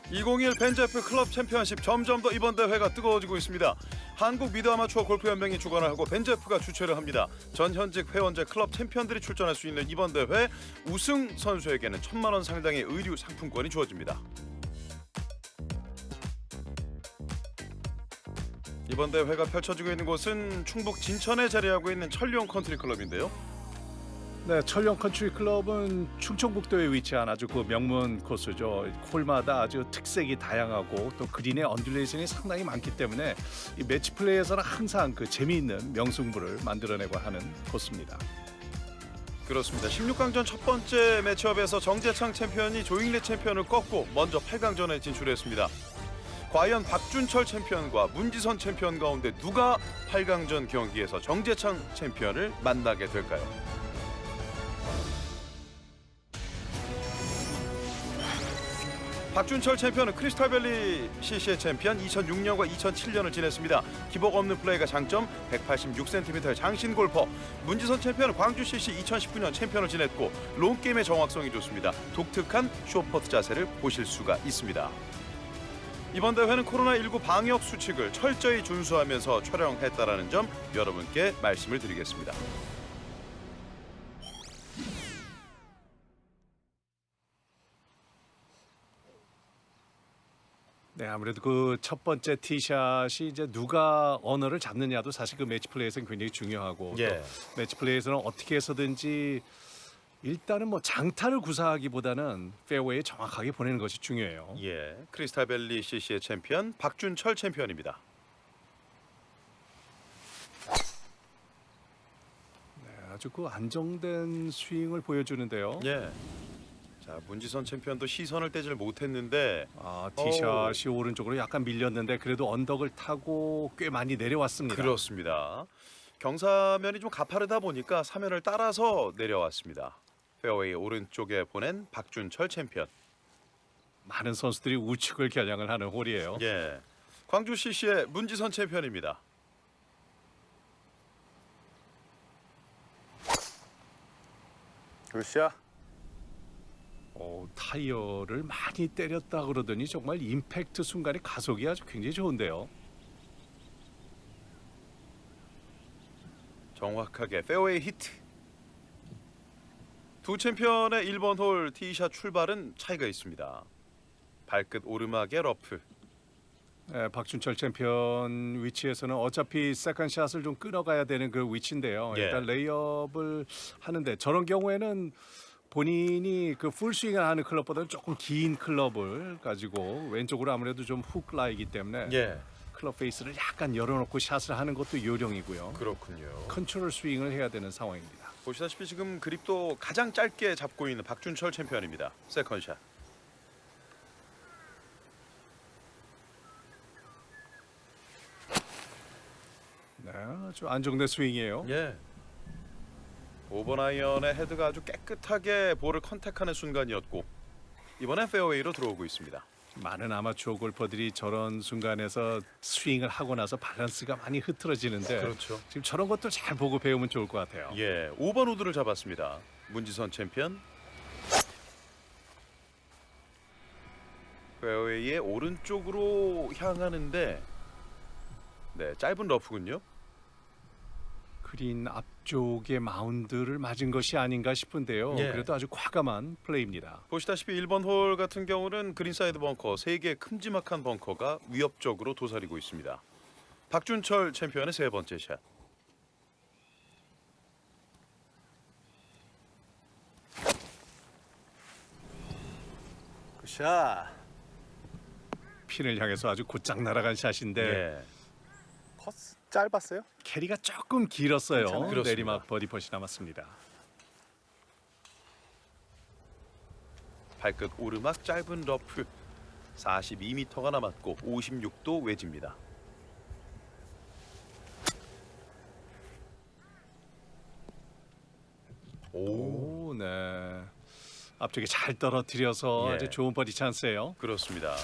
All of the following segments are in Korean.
2021 벤제프 클럽 챔피언십 점점 더 이번 대회가 뜨거워지고 있습니다. 한국 미드 아마추어 골프 연맹이 주관을 하고 벤제프가 주최를 합니다. 전 현직 회원제 클럽 챔피언들이 출전할 수 있는 이번 대회 우승 선수에게는 1,000만 원 상당의 의류 상품권이 주어집니다. 이번 대회가 펼쳐지고 있는 곳은 충북 진천에 자리하고 있는 천룡 컨트리 클럽인데요. 네, 천룡 컨트리 클럽은 충청북도에 위치한 아주 그 명문 코스죠. 홀마다 아주 특색이 다양하고 또 그린의 언듈레이션이 상당히 많기 때문에 이 매치 플레이에서는 항상 그 재미있는 명승부를 만들어내고 하는 코스입니다. 그렇습니다. 16강전 첫 번째 매치업에서 정재창 챔피언이 조잉래 챔피언을 꺾고 먼저 8강전에 진출했습니다. 과연 박준철 챔피언과 문지선 챔피언 가운데 누가 8강전 경기에서 정재창 챔피언을 만나게 될까요? 박준철 챔피언은 크리스탈밸리 CC의 챔피언 2006년과 2007년을 지냈습니다. 기복 없는 플레이가 장점 186cm의 장신 골퍼. 문지선 챔피언은 광주 CC 2019년 챔피언을 지냈고 롱게임의 정확성이 좋습니다. 독특한 쇼퍼트 자세를 보실 수가 있습니다. 이번 대회는 코로나19 방역 수칙을 철저히 준수하면서 촬영했다라는 점 여러분께 말씀을 드리겠습니다. 네, 아무래도 그 첫 번째 티샷이 이제 누가 언어를 잡느냐도 사실 그 매치 플레이에서는 굉장히 중요하고 또 매치 플레이에서는 어떻게 해서든지 일단은 뭐 장타를 구사하기보다는 페어웨이에 정확하게 보내는 것이 중요해요. 크리스탈밸리 CC의 챔피언 박준철 챔피언입니다. 네, 아주 그 안정된 스윙을 보여주는데요. 자, 문지선 챔피언도 시선을 떼질 못했는데 티샷이 오른쪽으로 약간 밀렸는데 그래도 언덕을 타고 꽤 많이 내려왔습니다. 그렇습니다. 경사면이 좀 가파르다 보니까 사면을 따라서 내려왔습니다. 페어웨이 오른쪽에 보낸 박준철 챔피언. 많은 선수들이 우측을 겨냥을 하는 홀이에요. 광주 CC의 문지선 챔피언입니다. 굿샷. 타이어를 많이 때렸다 그러더니 정말 임팩트 순간의 가속이 아주 굉장히 좋은데요. 정확하게 페어웨이 히트. 두 챔피언의 1번 홀 티샷 출발은 차이가 있습니다. 발끝 오르막의 러프. 네, 박준철 챔피언 위치에서는 어차피 세컨샷을 좀 끊어가야 되는 그 위치인데요. 일단 레이업을 하는데 저런 경우에는 본인이 그 풀스윙을 하는 클럽보다는 조금 긴 클럽을 가지고 왼쪽으로 아무래도 좀 훅 라이기 때문에 클럽 페이스를 약간 열어놓고 샷을 하는 것도 요령이고요. 그렇군요. 컨트롤 스윙을 해야 되는 상황입니다. 보시다시피 지금 그립도 가장 짧게 잡고 있는 박준철 챔피언입니다. 세컨샷. 네, 아주 안정된 스윙이에요. 5번 아이언의 헤드가 아주 깨끗하게 볼을 컨택하는 순간이었고 이번엔 페어웨이로 들어오고 있습니다. 많은 아마추어 골퍼들이 저런 순간에서 스윙을 하고 나서 밸런스가 많이 흐트러지는데 그렇죠. 지금 저런 것도 잘 보고 배우면 좋을 것 같아요. 5번 우드를 잡았습니다. 문지선 챔피언. 페어웨이의 오른쪽으로 향하는데 짧은 러프군요. 그린 앞쪽에 마운드를 맞은 것이 아닌가 싶은데요. 그래도 아주 과감한 플레이입니다. 보시다시피 1번 홀 같은 경우는 그린사이드 벙커 3개의 큼지막한 벙커가 위협적으로 도사리고 있습니다. 박준철 챔피언의 세 번째 샷. 굿샷. 핀을 향해서 아주 곧장 날아간 샷인데 커스 짧았어요? 캐리가 조금 길었어요. 그렇습니다. 내리막 버디 퍼시 남았습니다. 발끝 오르막 짧은 러프 42m가 남았고 56도 웨지입니다. 오, 네. 앞쪽에 잘 떨어뜨려서 아주 좋은 버디 찬스예요. 그렇습니다.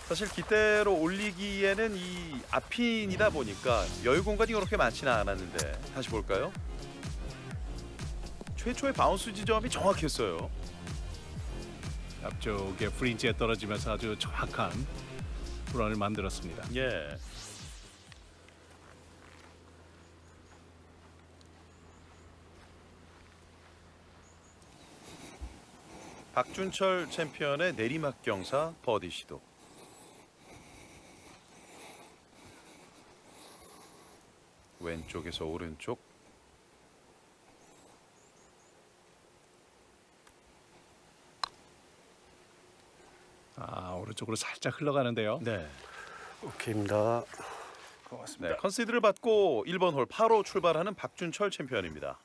사실 기대로 올리기에는 이 앞핀이다 보니까 여유 공간이 그렇게 많지는 않았는데 다시 볼까요? 최초의 바운스 지점이 정확했어요. 앞쪽에 프린지에 떨어지면서 아주 정확한 홈런을 만들었습니다. 예. 박준철 챔피언의 내리막 경사 버디 시도. 왼쪽에서 오른쪽. 오른쪽으로 살짝 흘러가는데요. 네. 오케이입니다. 고맙습니다. 네, 컨시드를 받고 1번 홀 8호 출발하는 박준철 챔피언입니다.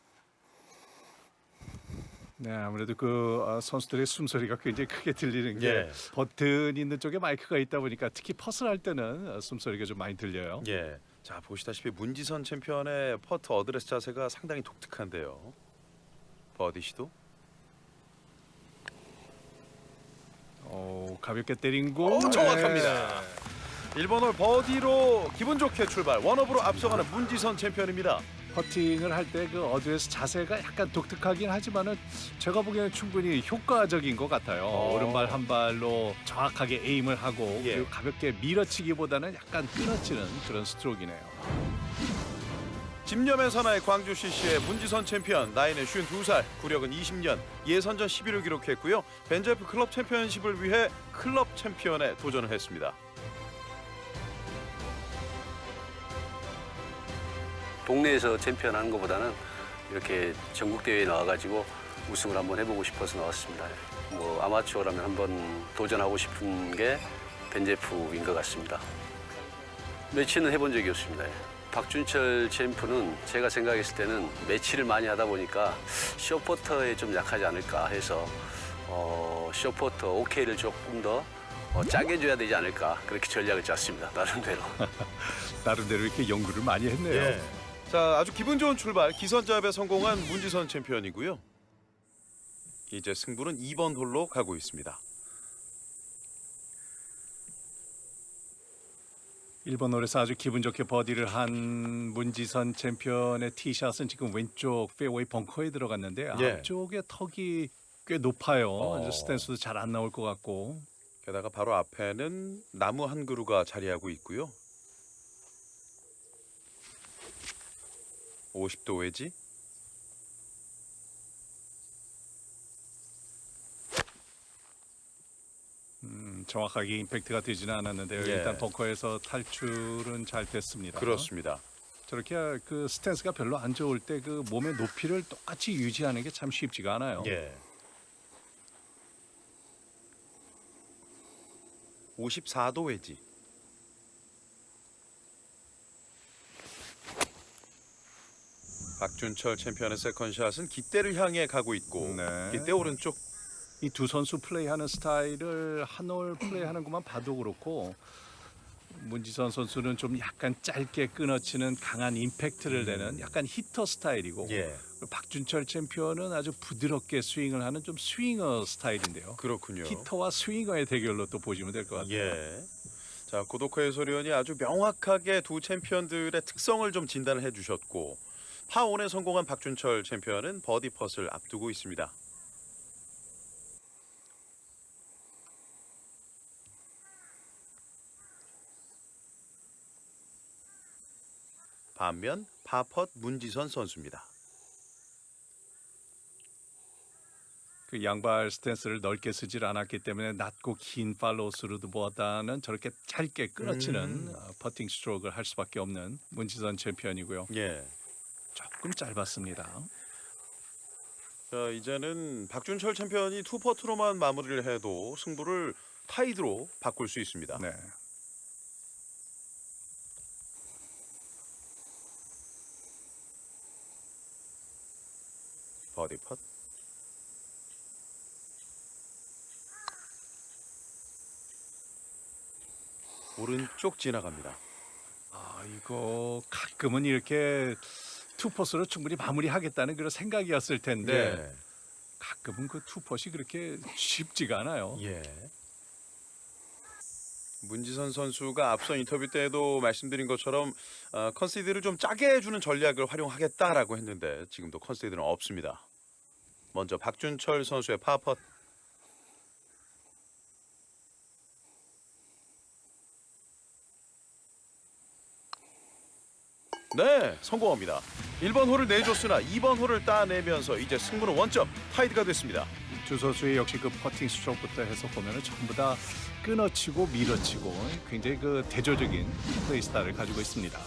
네, 아무래도 선수들의 숨소리가 굉장히 크게 들리는 게 예. 버튼 있는 쪽에 마이크가 있다 보니까 특히 퍼스를 할 때는 숨소리가 좀 많이 들려요. 예. 자, 보시다시피 문지선 챔피언의 퍼트 어드레스 자세가 상당히 독특한데요. 버디 시도. 가볍게 때린 공. 정확합니다. 1번 홀 버디로 기분 좋게 출발. 원업으로 앞서가는 문지선 챔피언입니다. 퍼팅을 할 때 그 어드레스 자세가 약간 독특하긴 하지만은 제가 보기에는 충분히 효과적인 것 같아요. 오른발 한 발로 정확하게 에임을 하고 예. 그리고 가볍게 밀어치기보다는 약간 끊어치는 그런 스트로크이네요. 집념의 사나이 광주 CC의 문지선 챔피언, 나이는 52살, 구력은 20년, 예선전 11위 기록했고요. 벤제프 클럽 챔피언십을 위해 클럽 챔피언에 도전을 했습니다. 동네에서 챔피언 하는 것보다는 이렇게 전국 대회에 나와가지고 우승을 한번 해보고 싶어서 나왔습니다. 뭐 아마추어라면 한번 도전하고 싶은 게 벤제프인 것 같습니다. 매치는 해본 적이 없습니다. 박준철 챔프는 제가 생각했을 때는 매치를 많이 하다 보니까 숏퍼터에 좀 약하지 않을까 해서 숏퍼터 OK를 조금 더 짜게 줘야 되지 않을까 그렇게 전략을 짰습니다. 나름대로. 나름대로 이렇게 연구를 많이 했네요. 예. 자, 아주 기분 좋은 출발, 기선잡에 성공한 문지선 챔피언이고요. 이제 승부는 2번 홀로 가고 있습니다. 1번 홀에서 아주 기분 좋게 버디를 한 문지선 챔피언의 티샷은 지금 왼쪽 페어웨이 벙커에 들어갔는데 예. 앞쪽에 턱이 꽤 높아요. 이제 스탠스도 잘 안 나올 것 같고. 게다가 바로 앞에는 나무 한 그루가 자리하고 있고요. 50도 웨지. 정확하게 임팩트가 되지는 않았는데요. 예. 일단 벙커에서 탈출은 잘 됐습니다. 그렇습니다. 저렇게 그 스탠스가 별로 안 좋을 때 그 몸의 높이를 똑같이 유지하는 게 참 쉽지가 않아요. 예. 54도 웨지. 박준철 챔피언의 세컨샷은 깃대를 향해 가고 있고 네. 깃대 오른쪽. 이 두 선수 플레이하는 스타일을 한 올 플레이하는 것만 봐도 그렇고 문지선 선수는 좀 약간 짧게 끊어치는 강한 임팩트를 내는 약간 히터 스타일이고 예. 박준철 챔피언은 아주 부드럽게 스윙을 하는 좀 스윙어 스타일인데요. 그렇군요. 히터와 스윙어의 대결로 또 보시면 될 것 같아요. 예. 자, 고도커 해설위원이 아주 명확하게 두 챔피언들의 특성을 좀 진단을 해주셨고 파1에 성공한 박준철 챔피언은 버디 펫을 앞두고 있습니다. 반면 파펫 문지선 선수입니다. 그 양발 스탠스를 넓게 쓰질 않았기 때문에 낮고 긴 팔로우 스루보다는 저렇게 짧게 끊어치는 퍼팅 스트로크를 할 수밖에 없는 문지선 챔피언이고요. 예. 조금 짧았습니다. 자, 이제는 박준철 챔피언이 투퍼트로만 마무리를 해도 승부를 타이드로 바꿀 수 있습니다. 네. 버디 펫. 오른쪽 지나갑니다. 이거 가끔은 이렇게 투퍼스로 충분히 마무리하겠다는 그런 생각이었을 텐데 가끔은 그 투퍼시 그렇게 쉽지가 않아요. 예. 문지선 선수가 앞선 인터뷰 때도 말씀드린 것처럼 컨시드를 좀 짜게 해주는 전략을 활용하겠다라고 했는데 지금도 컨시드는 없습니다. 먼저 박준철 선수의 파펫. 네, 성공합니다. 1번 홀을 내줬으나 2번 홀을 따내면서 이제 승부는 원점 타이드가 됐습니다. 두 선수의 역시 그 퍼팅 스트로크부터 해서 보면은 전부 다 끊어치고 밀어치고 굉장히 그 대조적인 플레이 스타일을 가지고 있습니다.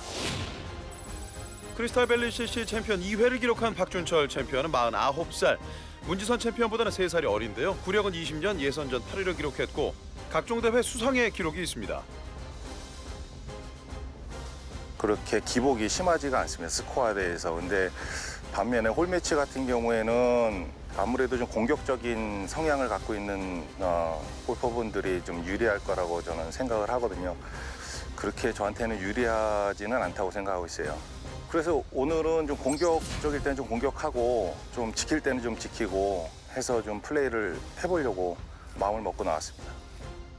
크리스탈밸리 CC 챔피언 2회를 기록한 박준철 챔피언은 49살. 문지선 챔피언보다는 3살이 어린데요. 구력은 20년, 예선전 8위를 기록했고 각종 대회 수상의 기록이 있습니다. 그렇게 기복이 심하지가 않습니다. 스코어에 대해서. 근데 반면에 홀매치 같은 경우에는 아무래도 좀 공격적인 성향을 갖고 있는 골퍼분들이 좀 유리할 거라고 저는 생각을 하거든요. 그렇게 저한테는 유리하지는 않다고 생각하고 있어요. 그래서 오늘은 좀 공격적일 때는 좀 공격하고 좀 지킬 때는 좀 지키고 해서 좀 플레이를 해보려고 마음을 먹고 나왔습니다.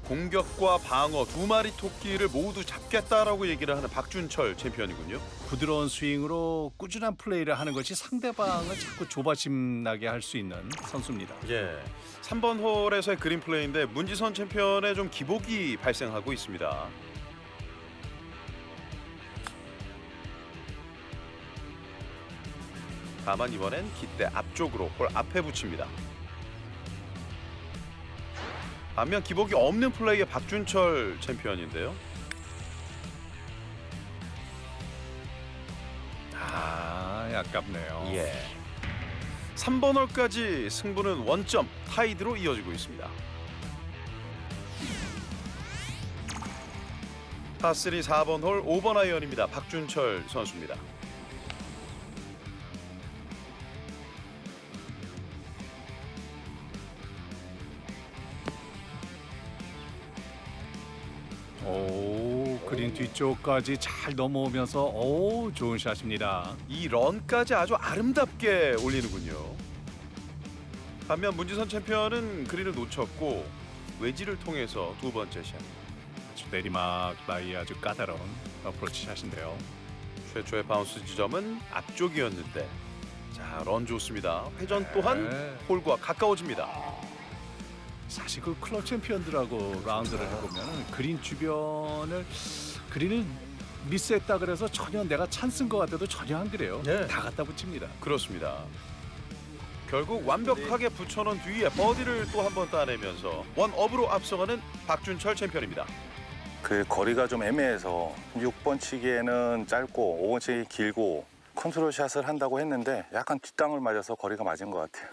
공격과 방어 두 마리 토끼를 모두 잡겠다라고 얘기를 하는 박준철 챔피언이군요. 부드러운 스윙으로 꾸준한 플레이를 하는 것이 상대방을 자꾸 조바심 나게 할 수 있는 선수입니다. 예. 3번 홀에서의 그린 플레이인데 문지선 챔피언의 좀 기복이 발생하고 있습니다. 다만 이번엔 깃대 앞쪽으로 홀 앞에 붙입니다. 반면 기복이 없는 플레이의 박준철 챔피언인데요. 아깝네요. 예. 3번 홀까지 승부는 원점 타이드로 이어지고 있습니다. 파3 4번 홀 5번 아이언입니다. 박준철 선수입니다. 오, 그린 뒤쪽까지 잘 넘어오면서 오, 좋은 샷입니다. 이 런까지 아주 아름답게 올리는군요. 반면 문지선 챔피언은 그린을 놓쳤고 외지를 통해서 두 번째 샷. 아주 내리막 라이 아주 까다로운 어프로치 샷인데요. 최초의 바운스 지점은 앞쪽이었는데 자, 런 좋습니다. 회전 또한 네. 홀과 가까워집니다. 사실 그 클럽 챔피언들하고 라운드를 해보면 그린 주변을 그린을 미스했다 그래서 전혀 내가 찬스인 것 같아도 전혀 안 그래요. 네. 다 갖다 붙입니다. 그렇습니다. 결국 완벽하게 붙여놓은 뒤에 버디를 또 한 번 따내면서 원업으로 앞서가는 박준철 챔피언입니다. 그 거리가 좀 애매해서 6번 치기에는 짧고 5번 치기 길고 컨트롤 샷을 한다고 했는데 약간 뒷땅을 맞아서 거리가 맞은 것 같아요.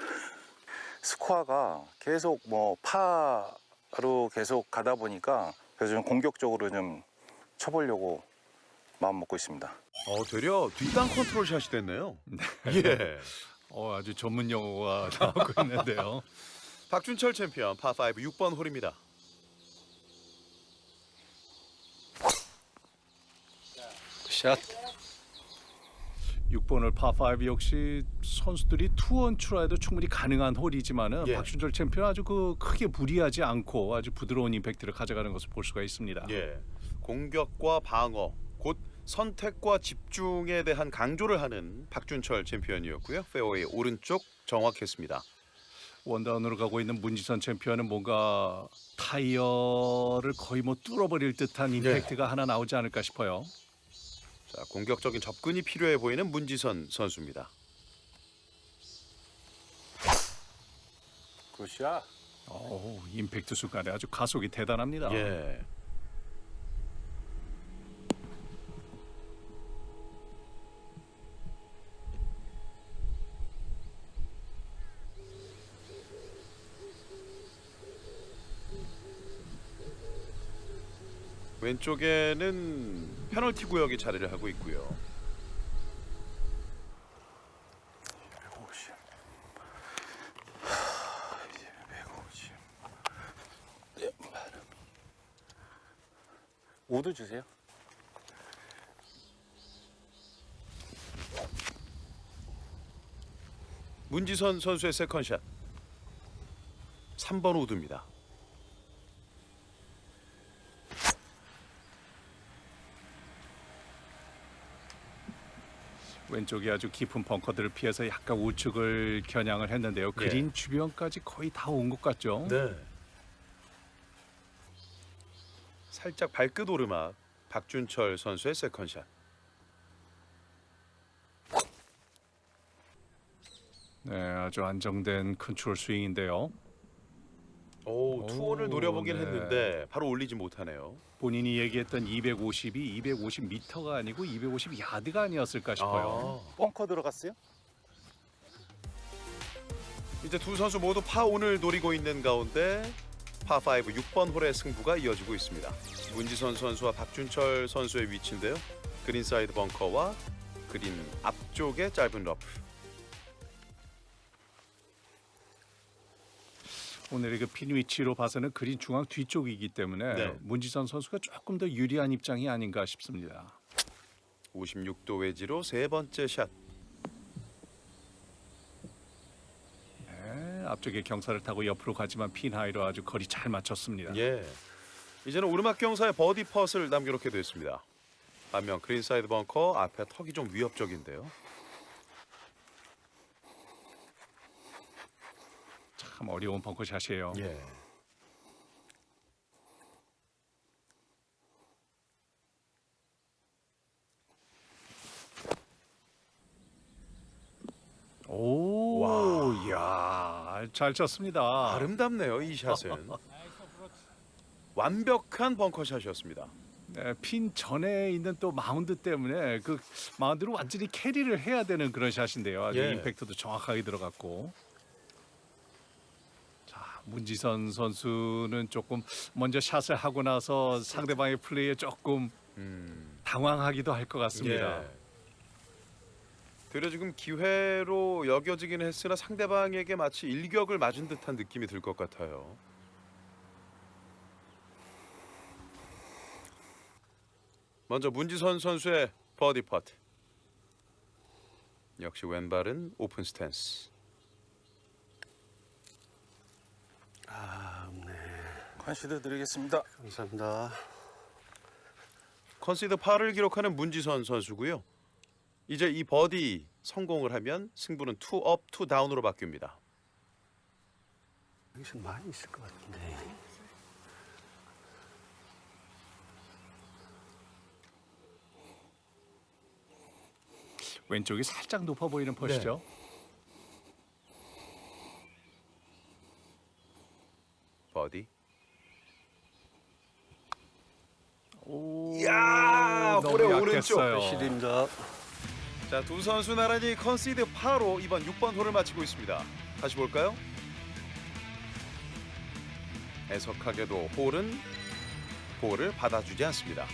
스코어가 계속 뭐 파로 계속 가다 보니까 그래서 좀 공격적으로 좀 쳐보려고 마음 먹고 있습니다. 되려 뒷땅 컨트롤 샷이 됐네요. 예. 아주 전문 용어가 나오고 있는데요. 박준철 챔피언 파5 6번 홀입니다. 샷. 6번을 파5 역시 선수들이 투원 추라해도 충분히 가능한 홀이지만은 예. 박준철 챔피언 아주 그 크게 무리하지 않고 아주 부드러운 임팩트를 가져가는 것을 볼 수가 있습니다. 예. 공격과 방어, 곧 선택과 집중에 대한 강조를 하는 박준철 챔피언이었고요. 페어웨이 오른쪽 정확했습니다. 원다운으로 가고 있는 문지선 챔피언은 뭔가 타이어를 거의 뭐 뚫어버릴 듯한 임팩트가 하나 나오지 않을까 싶어요. 자, 공격적인 접근이 필요해 보이는 문지선 선수입니다. 굿샷. 임팩트 순간에 아주 가속이 대단합니다. 예. 왼쪽에는 페널티 구역이 자리를 하고 있고요. 150. 150. 우드 주세요. 문지선 선수의 세컨샷. 3번 우드입니다. 왼쪽이 아주 깊은 벙커들을 피해서 약간 우측을 겨냥을 했는데요. 그린 주변까지 거의 다 온 것 같죠. 네. 살짝 발끝 오르막 박준철 선수의 세컨샷. 네, 아주 안정된 컨트롤 스윙인데요. 오, 투혼을 노려보긴 네. 했는데 바로 올리지 못하네요. 본인이 얘기했던 250이 250m가 아니고 250 야드가 아니었을까 싶어요. 벙커 들어갔어요? 이제 두 선수 모두 파온을 노리고 있는 가운데 파5 6번 홀의 승부가 이어지고 있습니다. 문지선 선수와 박준철 선수의 위치인데요. 그린 사이드 벙커와 그린 앞쪽의 짧은 러프. 오늘의 그 핀 위치로 봐서는 그린 중앙 뒤쪽이기 때문에 네. 문지선 선수가 조금 더 유리한 입장이 아닌가 싶습니다. 56도 외지로 세 번째 샷. 네, 앞쪽에 경사를 타고 옆으로 가지만 핀 하이로 아주 거리 잘 맞췄습니다. 예. 이제는 오르막 경사의 버디 펫을 남겨놓게 됐습니다. 반면 그린 사이드 벙커 앞에 턱이 좀 위협적인데요. 참 어려운 벙커샷이에요. 예. 오, 와. 이야, 잘 쳤습니다. 아름답네요, 이 샷은. 완벽한 벙커샷이었습니다. 네, 핀 전에 있는 또 마운드 때문에 그 마운드로 완전히 캐리를 해야 되는 그런 샷인데요. 아주 예. 임팩트도 정확하게 들어갔고. 자, 문지선 선수는 조금 먼저 샷을 하고 나서 상대방의 플레이에 조금 당황하기도 할 것 같습니다. 예. 되려 지금 기회로 여겨지긴 했으나 상대방에게 마치 일격을 맞은 듯한 느낌이 들 것 같아요. 먼저 문지선 선수의 버디 퍼트. 역시 왼발은 오픈 스탠스. 아, 네. 컨시드 드리겠습니다. 감사합니다. 컨시드 파를 기록하는 문지선 선수고요. 이제 이 버디 성공을 하면 승부는 투업 투다운으로 바뀝니다. 여기서 많이 있을 것 같은데. 왼쪽이 살짝 높아 보이는 퍼시죠. 버디. 오, 이야, 너무 볼의 약했어요. 오른쪽. 시드입니다. 자, 두 선수 나란히 컨시드 파로 이번 6번 홀을 마치고 있습니다. 다시 볼까요? 애석하게도 홀은 볼을 받아주지 않습니다.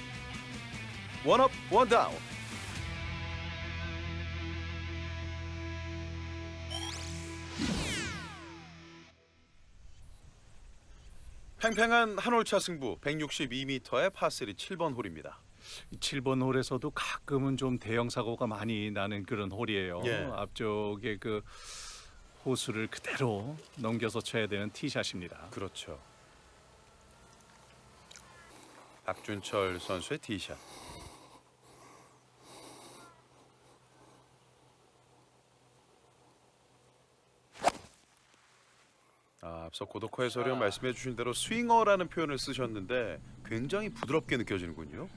원업 원다운. 팽팽한 한 홀차 승부 162m의 파3 7번 홀입니다. 7번 홀에서도 가끔은 좀 대형 사고가 많이 나는 그런 홀이에요. 예. 앞쪽에 그 호수를 그대로 넘겨서 쳐야 되는 티샷입니다. 그렇죠. 박준철 선수의 티샷. 앞서 고덕호 해설위원 말씀해 주신 대로 스윙어라는 표현을 쓰셨는데 굉장히 부드럽게 느껴지는군요.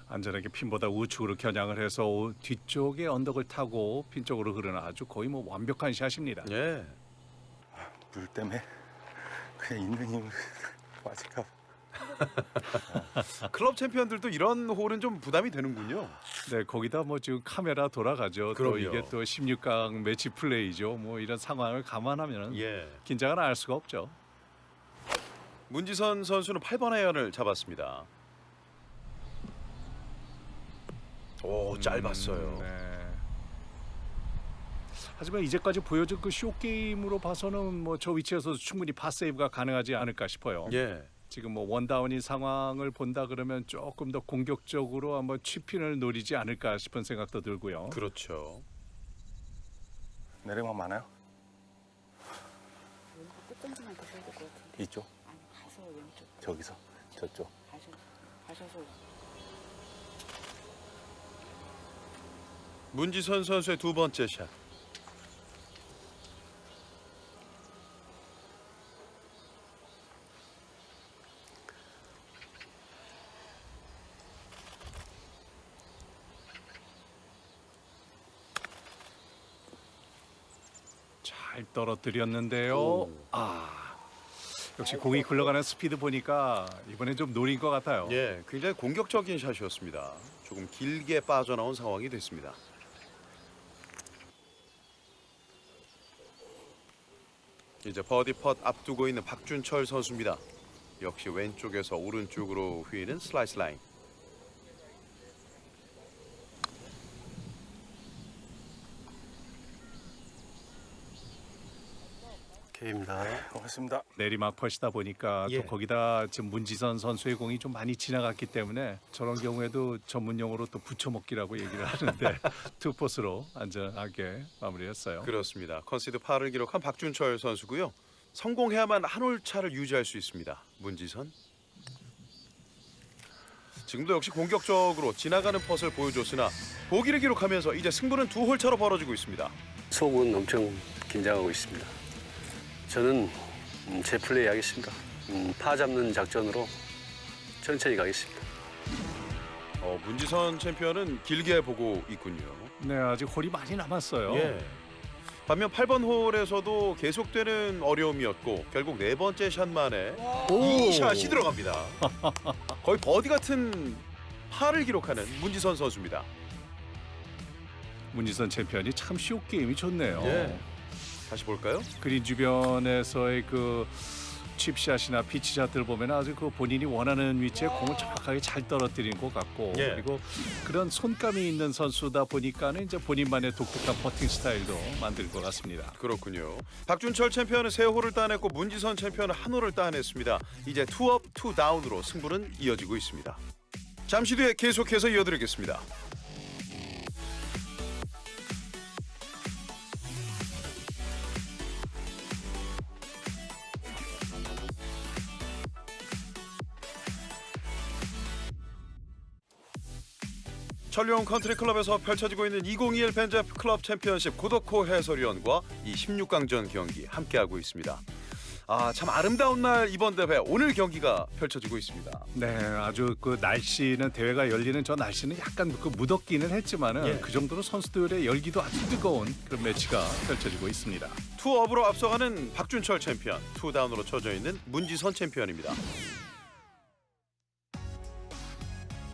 안전하게 핀보다 우측으로 겨냥을 해서 뒤쪽에 언덕을 타고 핀 쪽으로 흐르는 아주 거의 뭐 완벽한 샷입니다. 예. 물 때문에 그냥 있는 힘 빠질까 봐. 클럽 챔피언들도 이런 홀은 좀 부담이 되는군요. 네, 거기다 뭐 지금 카메라 돌아가죠. 또 그럼요. 이게 또 16강 매치 플레이죠. 뭐 이런 상황을 감안하면 예. 긴장을 안 할 수가 없죠. 문지선 선수는 8번 아이언을 잡았습니다. 오, 짧았어요. 네. 하지만 이제까지 보여준 그 쇼 게임으로 봐서는 뭐 저 위치에서도 충분히 파 세이브가 가능하지 않을까 싶어요. 예. 지금 뭐 원다운인 상황을 본다 그러면 조금 더 공격적으로 한번 치핀을 노리지 않을까 싶은 생각도 들고요. 그렇죠. 내리막 많아요? 끝점만 드셔야 될 것 같은데. 이쪽? 아니 가서 왼쪽 저기서? 저쪽? 가셔서 문지선 선수의 두 번째 샷. 잘 떨어뜨렸는데요. 역시 공이 굴러가는 스피드 보니까 이번엔 좀 노린 것 같아요. 예, 굉장히 공격적인 샷이었습니다. 조금 길게 빠져나온 상황이 됐습니다. 이제 버디 펫 앞두고 있는 박준철 선수입니다. 역시 왼쪽에서 오른쪽으로 휘는 슬라이스 라인. 오케이입니다. 고맙습니다. 내리막 펫이다 보니까 예. 또 거기다 지금 문지선 선수의 공이 좀 많이 지나갔기 때문에 저런 경우에도 전문 용어로 또 붙여먹기라고 얘기를 하는데 투포스로 안전하게 마무리했어요. 그렇습니다. 컨시드 8을 기록한 박준철 선수고요. 성공해야만 한 홀 차를 유지할 수 있습니다. 문지선. 지금도 역시 공격적으로 지나가는 펫을 보여줬으나 보기를 기록하면서 이제 승부는 2홀 차로 벌어지고 있습니다. 속은 엄청 긴장하고 있습니다. 저는 제 플레이 하겠습니다. 파 잡는 작전으로 천천히 가겠습니다. 문지선 챔피언은 길게 보고 있군요. 네, 아직 홀이 많이 남았어요. 예. 반면 8번 홀에서도 계속되는 어려움이었고 결국 네 번째 샷 만에 이 샷이 들어갑니다. 거의 버디 같은 파를 기록하는 문지선 선수입니다. 문지선 챔피언이 참 쇼 게임이 좋네요. 예. 다시 볼까요? 그린 주변에서의 그 칩샷이나 피치샷들 보면 아주 그 본인이 원하는 위치에 공을 정확하게 잘 떨어뜨린 것 같고 예. 그리고 그런 손감이 있는 선수다 보니까는 이제 본인만의 독특한 퍼팅 스타일도 만들 것 같습니다. 그렇군요. 박준철 챔피언은 3홀을 따냈고 문지선 챔피언은 1홀을 따냈습니다. 이제 2업, 2다운으로 승부는 이어지고 있습니다. 잠시 뒤에 계속해서 이어드리겠습니다. 천룡 컨트리클럽에서 펼쳐지고 있는 2021 벤제프 클럽 챔피언십 고덕호 해설위원과 이 16강전 경기 함께하고 있습니다. 참 아름다운 날 이번 대회 오늘 경기가 펼쳐지고 있습니다. 네, 아주 그 날씨는 대회가 열리는 저 날씨는 약간 그 무덥기는 했지만은 예. 그 정도로 선수들의 열기도 아주 뜨거운 그런 매치가 펼쳐지고 있습니다. 투업으로 앞서가는 박준철 챔피언, 투다운으로 쳐져 있는 문지선 챔피언입니다.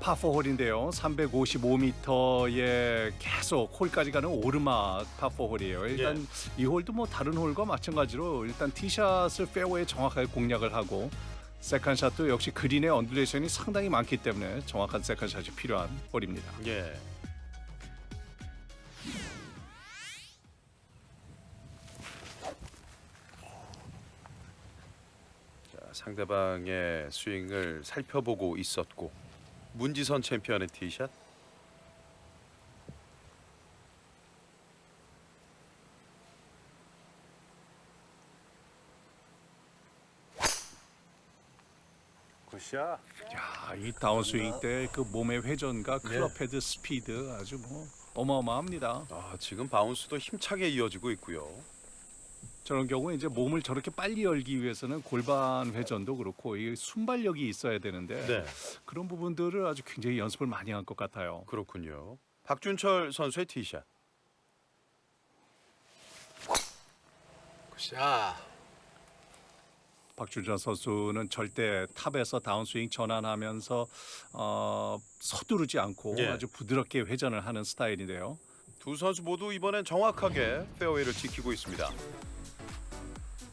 파4홀인데요. 355m에 계속 홀까지 가는 오르막 파4홀이에요. 일단 이 홀도 뭐 다른 홀과 마찬가지로 일단 티샷을 페어웨이에 정확하게 공략을 하고 세컨샷도 역시 그린의 언듈레이션이 상당히 많기 때문에 정확한 세컨샷이 필요한 홀입니다. 예. 자, 상대방의 스윙을 살펴보고 있었고 문지선 챔피언의 티샷. 굿샷. 야, 이 다운스윙 때 그 몸의 회전과 클럽 헤드 스피드 아주 뭐 어마어마합니다. 지금 바운스도 힘차게 이어지고 있고요. 저런 경우에 이제 몸을 저렇게 빨리 열기 위해서는 골반 회전도 그렇고 이 순발력이 있어야 되는데 네, 그런 부분들을 아주 굉장히 연습을 많이 한 것 같아요. 그렇군요. 박준철 선수의 티샷. 굿샷. 박준철 선수는 절대 탑에서 다운스윙 전환하면서 서두르지 않고 예. 아주 부드럽게 회전을 하는 스타일인데요. 두 선수 모두 이번엔 정확하게 페어웨이를 지키고 있습니다.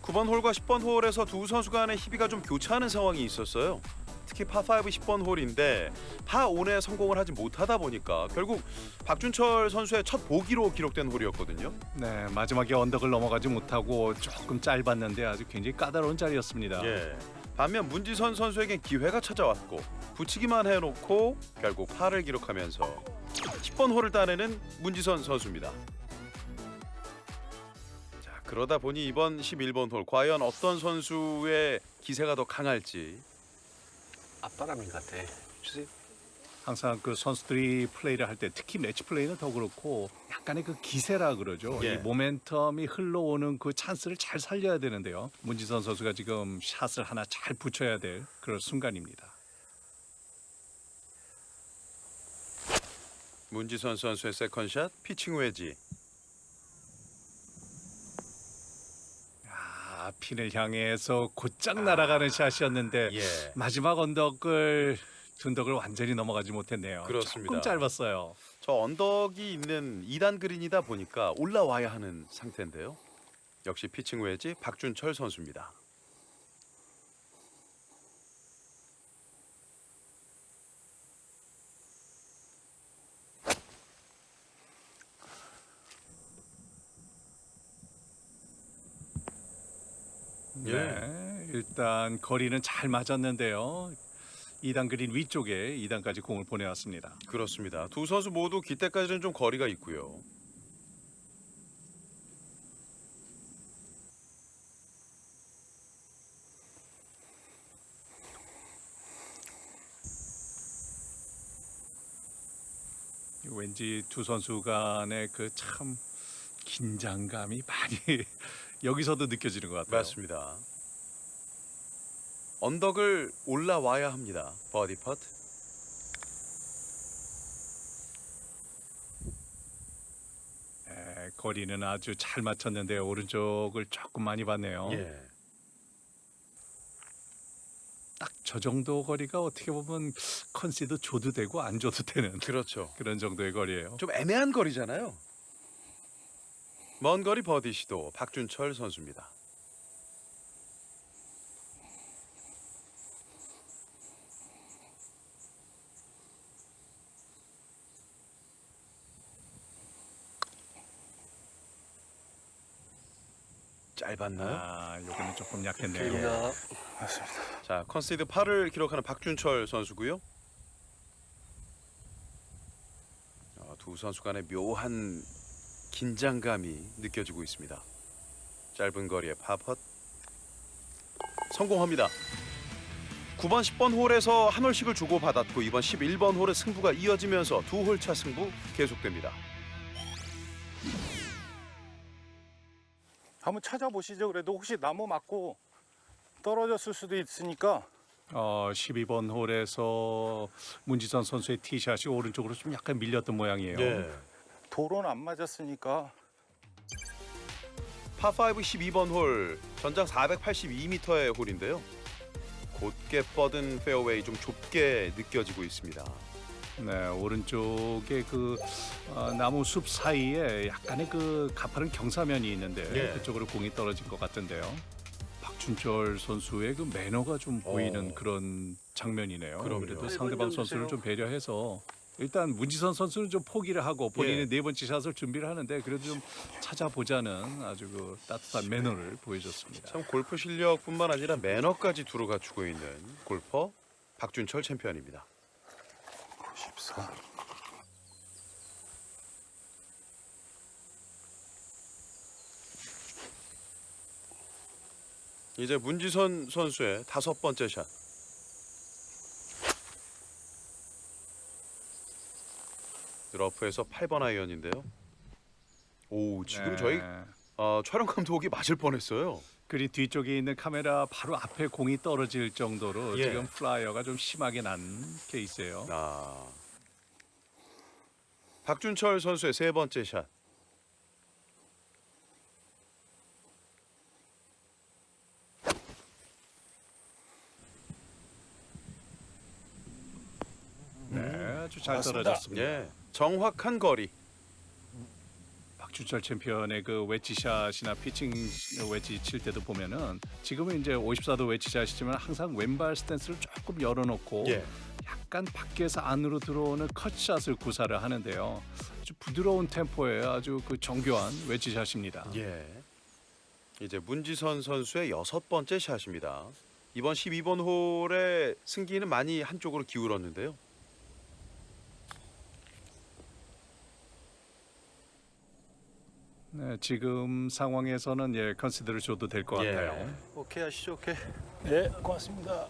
9번 홀과 10번 홀에서 두 선수 간의 희비가 좀 교차하는 상황이 있었어요. 특히 파5 10번 홀인데 파5에 성공을 하지 못하다 보니까 결국 박준철 선수의 첫 보기로 기록된 홀이었거든요. 네, 마지막에 언덕을 넘어가지 못하고 조금 짧았는데 아주 굉장히 까다로운 자리였습니다. 예. 반면 문지선 선수에겐 기회가 찾아왔고 붙이기만 해놓고 결국 파를 기록하면서 10번 홀을 따내는 문지선 선수입니다. 자, 그러다 보니 이번 11번 홀 과연 어떤 선수의 기세가 더 강할지. 앞바람인 것 같아. 주세요. 항상 그 선수들이 플레이를 할 때 특히 매치 플레이는 더 그렇고 약간의 그 기세라 그러죠. 예. 이 모멘텀이 흘러오는 그 찬스를 잘 살려야 되는데요. 문지선 선수가 지금 샷을 하나 잘 붙여야 될 그런 순간입니다. 문지선 선수의 세컨샷 피칭 웨지. 핀을 향해서 곧장 날아가는 샷이었는데 예. 마지막 언덕을 둔덕을 완전히 넘어가지 못했네요. 그렇습니다. 조금 짧았어요. 저 언덕이 있는 2단 그린이다 보니까 올라와야 하는 상태인데요. 역시 피칭 웨지 박준철 선수입니다. 네, 일단 거리는 잘 맞았는데요. 2단 그린 위쪽에 2단까지 공을 보내왔습니다. 그렇습니다. 두 선수 모두 기대까지는 좀 거리가 있고요. 왠지 두 선수 간의 그 참 긴장감이 많이 여기서도 느껴지는 것 같아요. 맞습니다. 언덕을 올라와야 합니다. 버디 퍼트. 네, 거리는 아주 잘 맞췄는데 오른쪽을 조금 많이 봤네요. 예. 딱 저 정도 거리가 어떻게 보면 컨시드 줘도 되고 안 줘도 되는 그렇죠. 그런 정도의 거리예요. 좀 애매한 거리잖아요. 먼 거리 버디 시도 박준철 선수입니다. 짧았나요? 아, 요거는 조금 약했네요. 입니다. 맞습니다. 자, 컨시드 8을 기록하는 박준철 선수고요. 두 선수 간의 묘한 긴장감이 느껴지고 있습니다. 짧은 거리의 파펫 성공합니다. 9번, 10번 홀에서 한 홀씩을 주고받았고 이번 11번 홀에 승부가 이어지면서 두 홀 차 승부 계속됩니다. 한번 찾아보시죠. 그래도 혹시 나무 맞고 떨어졌을 수도 있으니까 12번 홀에서 문지선 선수의 티샷이 오른쪽으로 좀 약간 밀렸던 모양이에요. 예. 도로는 안 맞았으니까 파5 12번 홀 전장 482m의 홀인데요. 곧게 뻗은 페어웨이 좀 좁게 느껴지고 있습니다. 네, 오른쪽에 그 나무 숲 사이에 약간의 그 가파른 경사면이 있는데 예. 그쪽으로 공이 떨어진 것 같은데요. 박준철 선수의 그 매너가 좀 보이는 그런 장면이네요. 그럼요. 그래도 상대방 선수를 좀 배려해서 일단 문지선 선수는 좀 포기를 하고 본인의 예. 네 번째 샷을 준비를 하는데 그래도 좀 찾아보자는 아주 그 따뜻한 매너를 보여줬습니다. 참 골프 실력뿐만 아니라 매너까지 두루 갖추고 있는 골퍼 박준철 챔피언입니다. 14. 이제 문지선 선수의 5번째 샷. 러프에서 8번 아이언인데요. 오, 지금 네. 저희 촬영 감독이 맞을 뻔했어요. 그린 뒤쪽에 있는 카메라 바로 앞에 공이 떨어질 정도로 예. 지금 플라이어가 좀 심하게 난 케이스예요. 박준철 선수의 3번째 샷. 네, 아주 잘 맞습니다. 떨어졌습니다. 예, 정확한 거리. 박준철 챔피언의 그 웨지샷이나 피칭 웨지 칠 때도 보면은 지금은 이제 54도 웨지샷이지만 항상 왼발 스탠스를 조금 열어놓고 예. 약간 밖에서 안으로 들어오는 컷샷을 구사를 하는데요. 아주 부드러운 템포의 아주 그 정교한 웨지샷입니다. 예. 이제 문지선 선수의 6번째 샷입니다. 이번 12번 홀의 승기는 많이 한쪽으로 기울었는데요. 네, 지금 상황에서는 예 컨시드를 줘도 될 것 예. 같아요. 오케이 하시죠. 오케이. 네, 고맙습니다.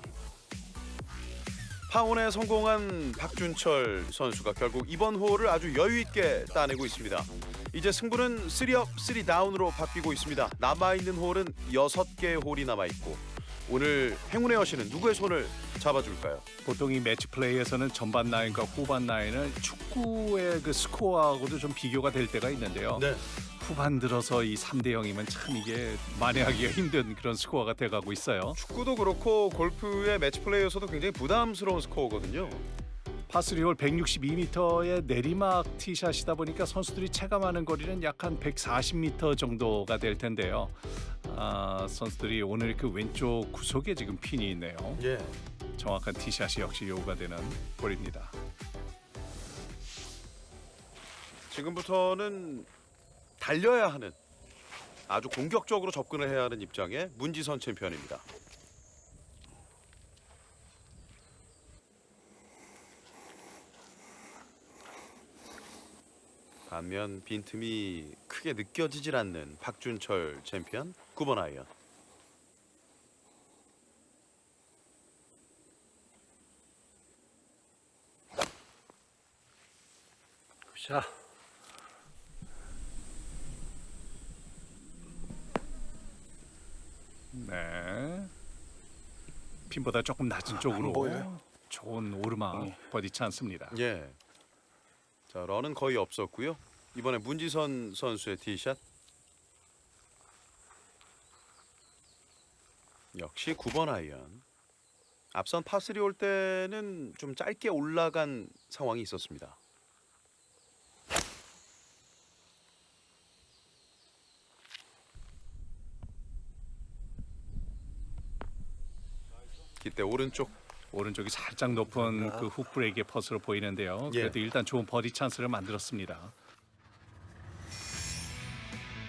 파혼에 성공한 박준철 선수가 결국 이번 홀을 아주 여유 있게 따내고 있습니다. 이제 승부는 3업, 3다운으로 바뀌고 있습니다. 남아있는 홀은 6개의 홀이 남아있고 오늘 행운의 여신은 누구의 손을 잡아줄까요? 보통 이 매치 플레이에서는 전반 라인과 후반 라인을 축구의 그 스코어하고도 좀 비교가 될 때가 있는데요. 네. 후반 들어서 이 3대 0이면 참 이게 만회하기가 힘든 그런 스코어가 돼가고 있어요. 축구도 그렇고 골프의 매치 플레이에서도 굉장히 부담스러운 스코어거든요. 파3홀 162m의 내리막 티샷이다 보니까 선수들이 체감하는 거리는 약 한 140m 정도가 될 텐데요. 선수들이 오늘 그 왼쪽 구석에 지금 핀이 있네요. 예. 정확한 티샷이 역시 요구가 되는 볼입니다. 지금부터는 달려야 하는 아주 공격적으로 접근을 해야 하는 입장의 문지선 챔피언입니다. 반면 빈틈이 크게 느껴지질 않는 박준철 챔피언 9번 아이언. 샷. 네. 핀보다 조금 낮은 쪽으로 보여요. 좋은 오르막 버디 찬스입니다. 예. 자, 런은 거의 없었고요. 이번에 문지선 선수의 티샷. 역시 9번 아이언. 앞선 파3 올 때는 좀 짧게 올라간 상황이 있었습니다. 기대 오른쪽이 살짝 높은 그 훅 브레이크의 퍼스로 보이는데요. 예. 그래도 일단 좋은 버디 찬스를 만들었습니다.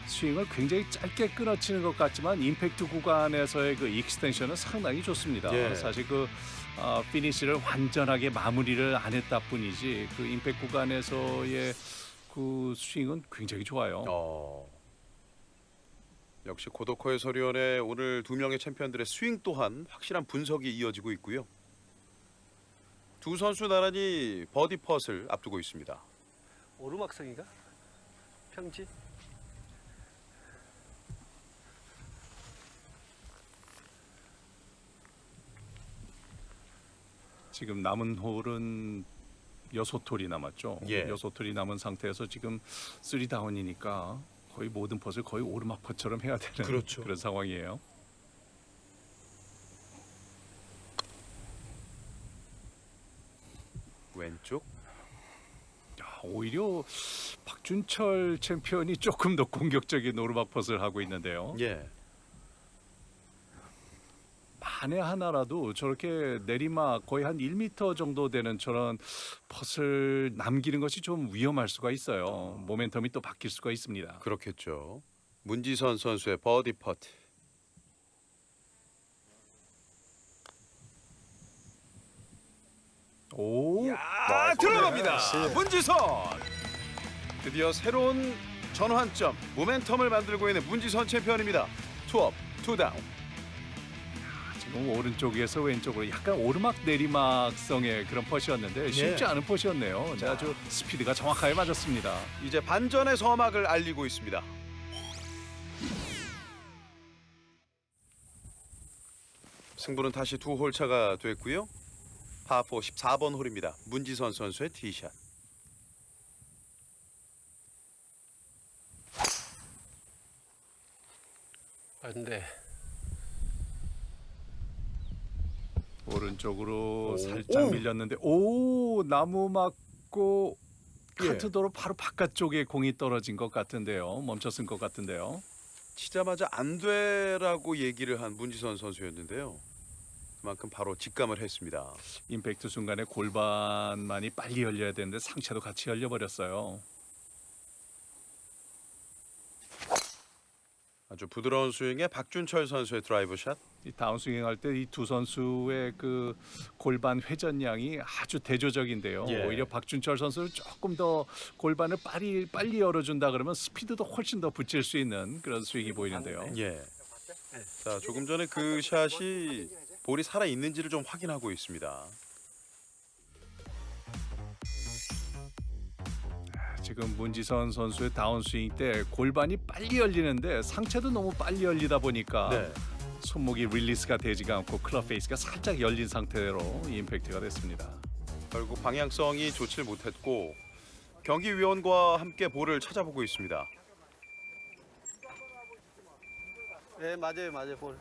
스윙을 굉장히 짧게 끊어치는 것 같지만 임팩트 구간에서의 그 익스텐션은 상당히 좋습니다. 예. 사실 그 피니시를 완전하게 마무리를 안 했다 뿐이지 그 임팩트 구간에서의 그 스윙은 굉장히 좋아요. 역시 고도커 해설위원의 오늘 두 명의 챔피언들의 스윙 또한 확실한 분석이 이어지고 있고요. 두 선수 나란히 버디 펫을 앞두고 있습니다. 오르막성인가? 평지? 지금 남은 홀은 6홀이 남았죠. 예. 6홀이 남은 상태에서 지금 3다운이니까 거의 모든 퍼즐 거의 오르막 퍼처럼 해야 되는 그렇죠. 그런 상황이에요. 왼쪽. 오히려 박준철 챔피언이 조금 더 공격적인 오르막 퍼즐을 하고 있는데요. 예. 만에 하나라도 저렇게 내리막 거의 한 1m 정도 되는 저런 퍼즐 남기는 것이 좀 위험할 수가 있어요. 모멘텀이 또 바뀔 수가 있습니다. 그렇겠죠. 문지선 선수의 버디 퍼트. 오, 들어갑니다. 문지선. 드디어 새로운 전환점, 모멘텀을 만들고 있는 문지선 챔피언입니다. 투업, 투다운. 지금 오른쪽에서 왼쪽으로 약간 오르막 내리막성의 그런 퍼시였는데 쉽지 않은 퍼시였네요. 네, 아주 스피드가 정확하게 맞았습니다. 이제 반전의 서막을 알리고 있습니다. 승부는 다시 두 홀 차가 됐고요. 파4 14번 홀입니다. 문지선 선수의 티샷. 반대. 오른쪽으로 오. 살짝 오. 밀렸는데 오 나무 맞고 예. 카트도로 바로 바깥쪽에 공이 떨어진 것 같은데요. 멈췄을 것 같은데요. 치자마자 안 돼라고 얘기를 한 문지선 선수였는데요. 그만큼 바로 직감을 했습니다. 임팩트 순간에 골반만이 빨리 열려야 되는데 상체도 같이 열려버렸어요. 아주 부드러운 스윙에 박준철 선수의 드라이브 샷. 이 다운스윙 할 때 이 두 선수의 그 골반 회전량이 아주 대조적인데요. 예. 오히려 박준철 선수는 조금 더 골반을 빨리 열어준다 그러면 스피드도 훨씬 더 붙일 수 있는 그런 스윙이 보이는데요. 예. 자, 조금 전에 그 샷이 볼이 살아 있는지를 좀 확인하고 있습니다. 지금 문지선 선수의 다운스윙 때 골반이 빨리 열리는데 상체도 너무 빨리 열리다 보니까 네. 손목이 릴리스가 되지가 않고 클럽 페이스가 살짝 열린 상태로 임팩트가 됐습니다. 결국 방향성이 좋지 못했고 경기위원과 함께 볼을 찾아보고 있습니다. 네, 맞아요, 볼.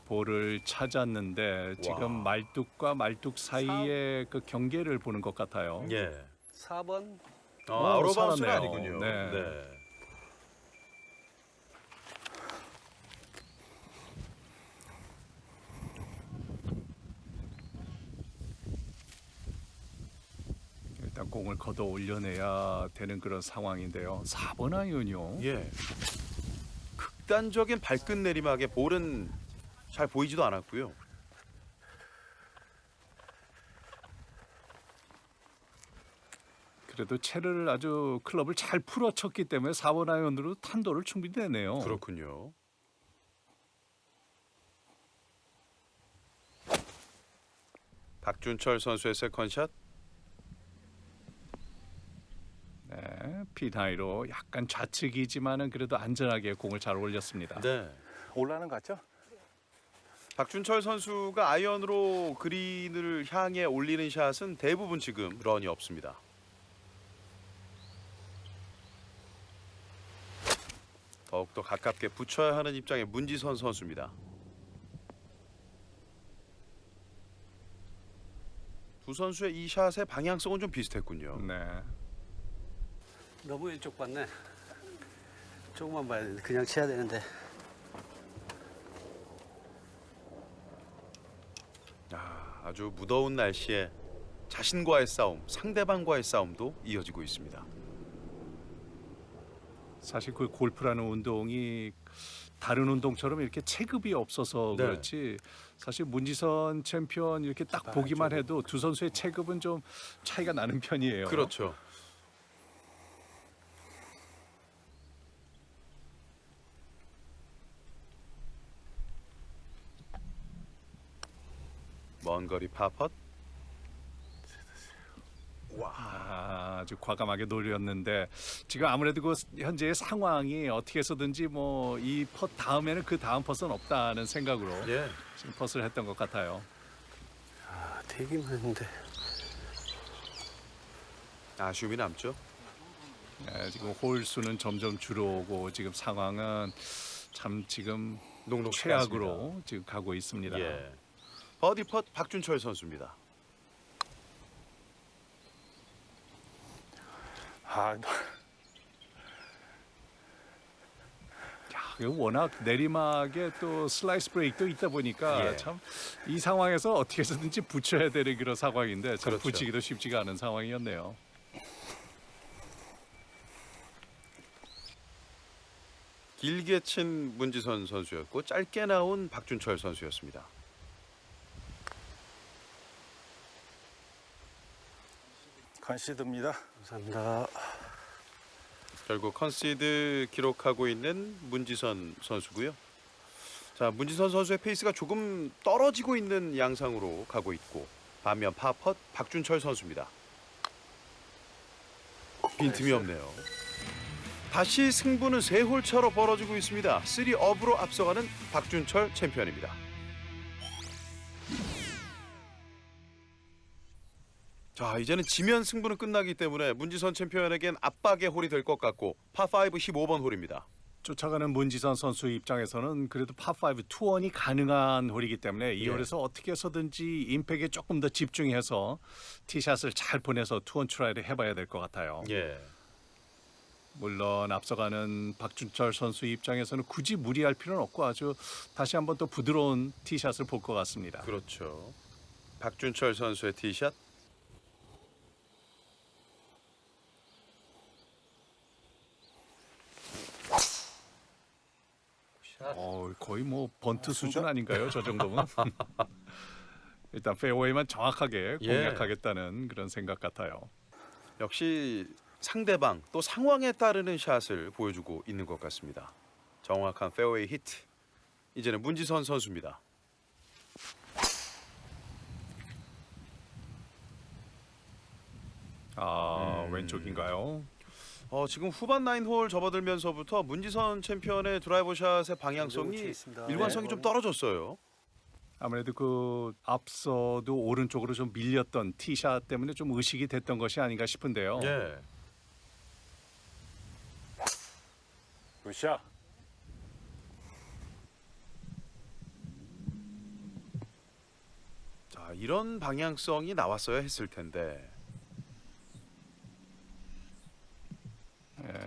볼을 찾았는데 지금 말뚝과 말뚝 사이의 그 경계를 보는 것 같아요. 예. 4번. 아웃바운스는 살았네요. 아니군요. 네. 일단 공을 걷어 올려내야 되는 그런 상황인데요. 4번 아이언이요. 예. 극단적인 발끝 내리막에 볼은 잘 보이지도 않았고요. 그래도 채를 아주 클럽을 잘 풀어쳤기 때문에 4번 아이언으로 탄도를 충분히 내네요. 그렇군요. 박준철 선수의 세컨샷. 네, 피나이로 약간 좌측이지만은 그래도 안전하게 공을 잘 올렸습니다. 네. 올라는 것 같죠? 박준철 선수가 아이언으로 그린을 향해 올리는 샷은 대부분 지금 런이 없습니다. 더욱더 가깝게 붙여야 하는 입장의 문지선 선수입니다. 두 선수의 이 샷의 방향성은 좀 비슷했군요. 네. 너무 일찍 봤네. 조금만 봐야 되는데 그냥 쳐야 되는데. 아주 무더운 날씨에 자신과의 싸움, 상대방과의 싸움도 이어지고 있습니다. 사실 그 골프라는 운동이 다른 운동처럼 이렇게 체급이 없어서 네. 그렇지 사실 문지선 챔피언 이렇게 딱 보기만 해도 두 선수의 체급은 좀 차이가 나는 편이에요. 그렇죠. 먼 거리 파펫. 아주 과감하게 노렸는데 지금 아무래도 그 현재의 상황이 어떻게 해서든지 뭐 이 펫 다음에는 그 다음 펫은 없다는 생각으로 예. 지금 펫을 했던 것 같아요. 아, 되기만 했는데. 아쉬움이 남죠. 네, 지금 홀 수는 점점 줄어오고 지금 상황은 참 지금 녹록치 최악으로 지금 가고 있습니다. 예. 버디 펫 박준철 선수입니다. 아, 야, 워낙 내리막에 또 슬라이스 브레이크도 있다 보니까 예. 참 이 상황에서 어떻게 해서든지 붙여야 되는 그런 상황인데 참 그렇죠. 붙이기도 쉽지가 않은 상황이었네요. 길게 친 문지선 선수였고 짧게 나온 박준철 선수였습니다. 컨시드입니다. 감사합니다. 결국 컨시드 기록하고 있는 문지선 선수고요. 자, 문지선 선수의 페이스가 조금 떨어지고 있는 양상으로 가고 있고 반면 파펫 박준철 선수입니다. 빈틈이 없네요. 다시 승부는 3홀 차로 벌어지고 있습니다. 3업으로 앞서가는 박준철 챔피언입니다. 자, 이제는 지면 승부는 끝나기 때문에 문지선 챔피언에겐 압박의 홀이 될 것 같고 파5 15번 홀입니다. 쫓아가는 문지선 선수 입장에서는 그래도 파5 투원이 가능한 홀이기 때문에 이 예. 홀에서 어떻게 해서든지 임팩에 조금 더 집중해서 티샷을 잘 보내서 투원 트라이를 해봐야 될 것 같아요. 예. 물론 앞서가는 박준철 선수 입장에서는 굳이 무리할 필요는 없고 아주 다시 한번 또 부드러운 티샷을 볼 것 같습니다. 그렇죠. 박준철 선수의 티샷. 거의 뭐 번트 수준 아닌가요? 저 정도면? 일단 페어웨이만 정확하게 예. 공략하겠다는 그런 생각 같아요. 역시 상대방 또 상황에 따르는 샷을 보여주고 있는 것 같습니다. 정확한 페어웨이 히트. 이제는 문지선 선수입니다. 왼쪽인가요? 지금 후반 9홀 접어들면서부터 문지선 챔피언의 드라이버 샷의 방향성이 있습니다. 일관성이 좀 떨어졌어요. 아무래도 그 앞서도 오른쪽으로 좀 밀렸던 티샷 때문에 좀 의식이 됐던 것이 아닌가 싶은데요. 예. 굿샷. 자, 이런 방향성이 나왔어야 했을 텐데.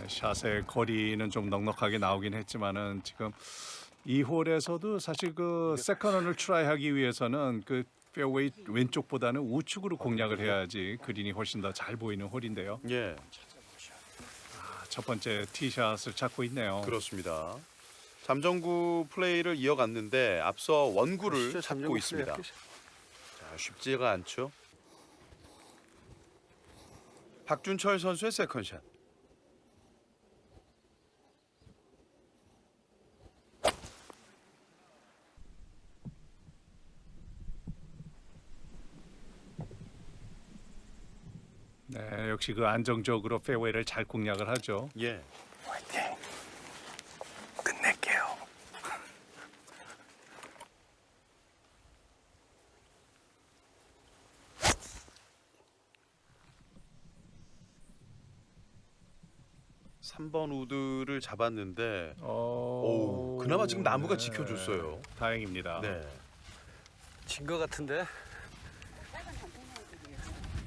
샷의 거리는 좀 넉넉하게 나오긴 했지만은 지금 이 홀에서도 사실 그 세컨언을 트라이하기 위해서는 그 페어웨이 왼쪽보다는 우측으로 공략을 해야지 그린이 훨씬 더 잘 보이는 홀인데요. 예, 첫 번째 티샷을 찾고 있네요. 그렇습니다. 잠정구 플레이를 이어갔는데 앞서 원구를 진짜 찾고 잠정구 있습니다. 플레이 자, 쉽지가 않죠. 박준철 선수의 세컨샷. 네, 역시 그 안정적으로 페어웨이를 잘 공략을 하죠. 예. 화이팅. 끝낼게요. 삼 번 우드를 잡았는데 오, 그나마 지금 나무가 지켜줬어요. 다행입니다. 네. 진 거 같은데.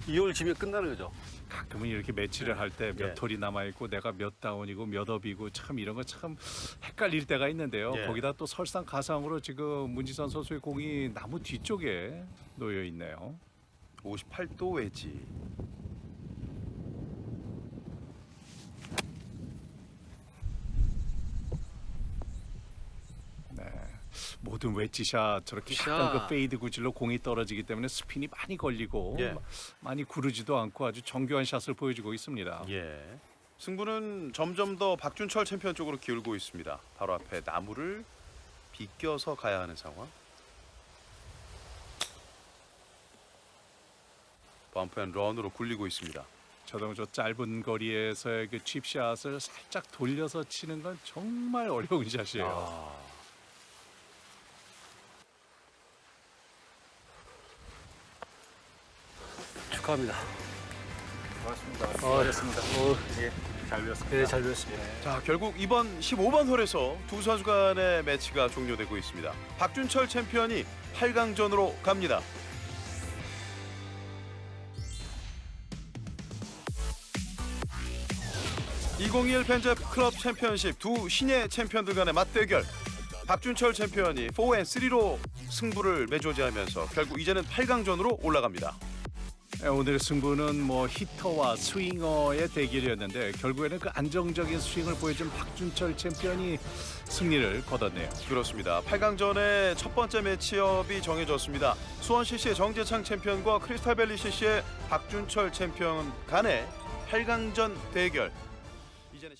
2홀 지면 끝나는 거죠. 가끔은 이렇게 매치를 할 때 몇 예. 홀이 남아 있고 내가 몇 다운이고 몇 업이고 참 이런 거 참 헷갈릴 때가 있는데요. 예. 거기다 또 설상가상으로 지금 문지선 선수의 공이 나무 뒤쪽에 놓여 있네요. 58도 웨지. 네. 모든 웨지샷 저렇게 샷. 약간 그 페이드 구질로 공이 떨어지기 때문에 스핀이 많이 걸리고 예. 많이 구르지도 않고 아주 정교한 샷을 보여주고 있습니다. 예. 승부는 점점 더 박준철 챔피언 쪽으로 기울고 있습니다. 바로 앞에 나무를 비껴서 가야 하는 상황. 범프앤런으로 굴리고 있습니다. 저도 저 짧은 거리에서의 그 칩샷을 살짝 돌려서 치는 건 정말 어려운 샷이에요. 아. 축하합니다. 고맙습니다. 수고하셨습니다. 예, 잘 배웠습니다. 네, 잘 배웠습니다. 자, 결국 이번 15번 홀에서 두 선수 간의 매치가 종료되고 있습니다. 박준철 챔피언이 8강전으로 갑니다. 2021 벤제 클럽 챔피언십 두 신예 챔피언들 간의 맞대결. 박준철 챔피언이 4&3로 승부를 매조지하면서 결국 이제는 8강전으로 올라갑니다. 네, 오늘의 승부는 뭐 히터와 스윙어의 대결이었는데 결국에는 그 안정적인 스윙을 보여준 박준철 챔피언이 승리를 거뒀네요. 그렇습니다. 8강전의 첫 번째 매치업이 정해졌습니다. 수원 CC의 정재창 챔피언과 크리스탈밸리 CC의 박준철 챔피언 간의 8강전 대결. 이제는